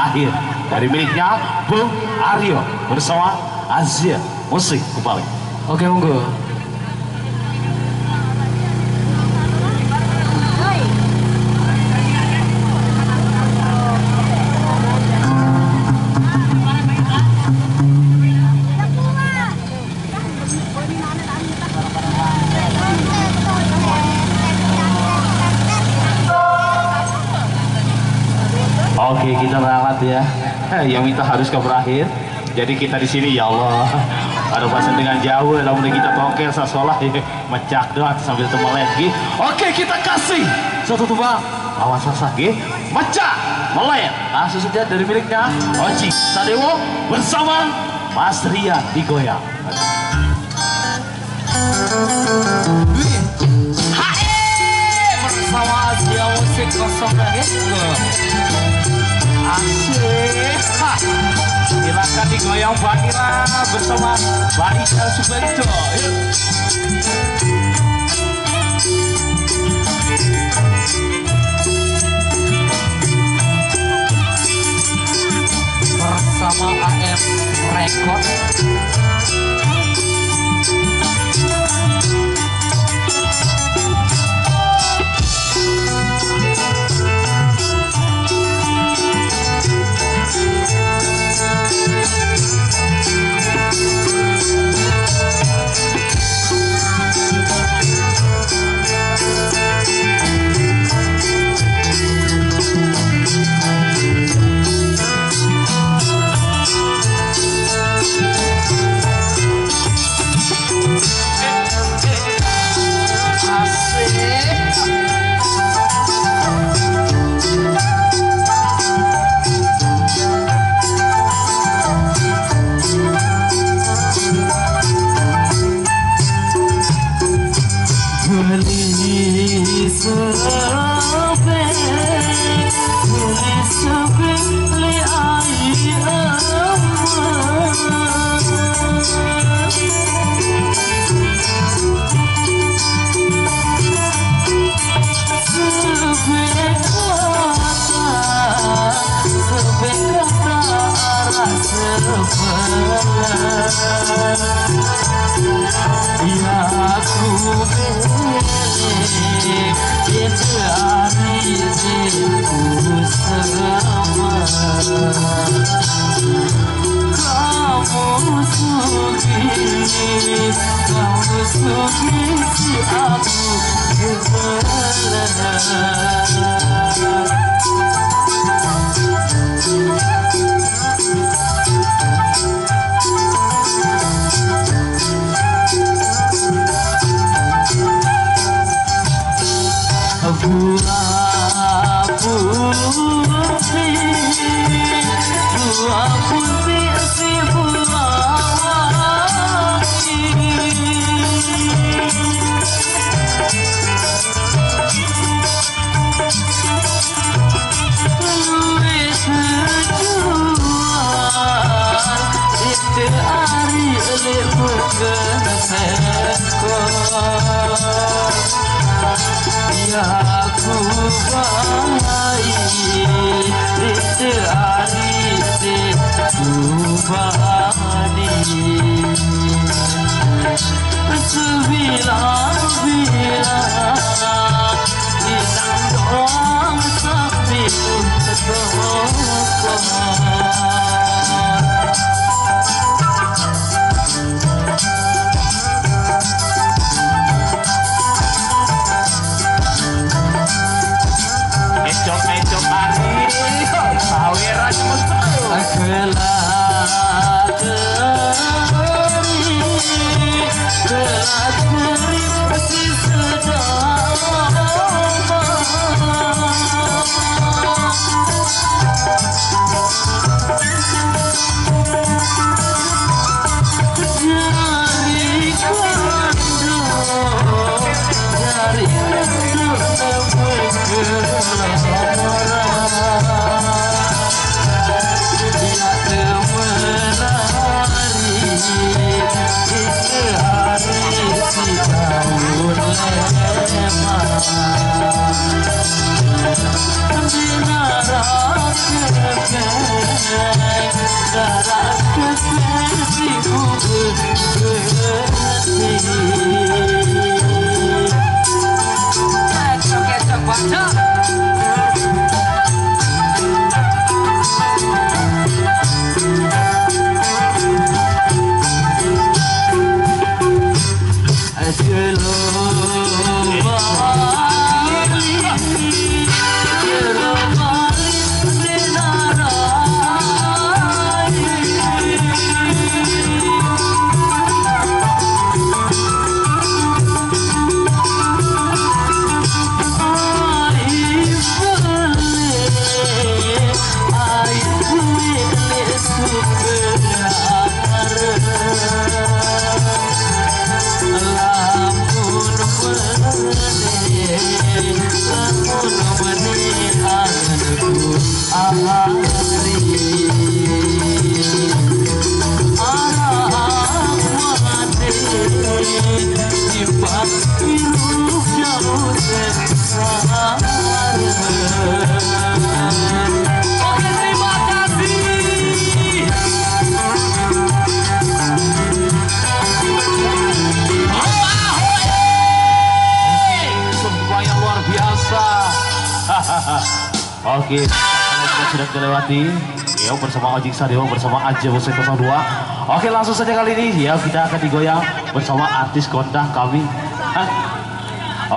berakhir dari miliknya Bung Aryo bersama Asia Musik kembali. Oke, monggo. Oke, kita ralat ya. Yang minta harus ke berakhir. Jadi kita di sini ya Allah. Ada bahasa dengan Jawa, namun kita tongkel sekolah mecak doang sambil temu lagi. Oke, kita kasih satu tumbang lawan sasaki mecak melayang. Langsung saja dari miliknya Oci Sadewo bersama Mas Ria digoyang. Bersama Asia Musik kosong lagi. Asik. Silakan digoyang Bakira bersama Barisa Subarito. Bersama AM Record. Oke, sudah terlewati. Ya bersama Ojik Sadewa bersama Aja Musik 02. Oke langsung saja kali ini ya kita akan digoyang bersama artis kondang kami. Hah?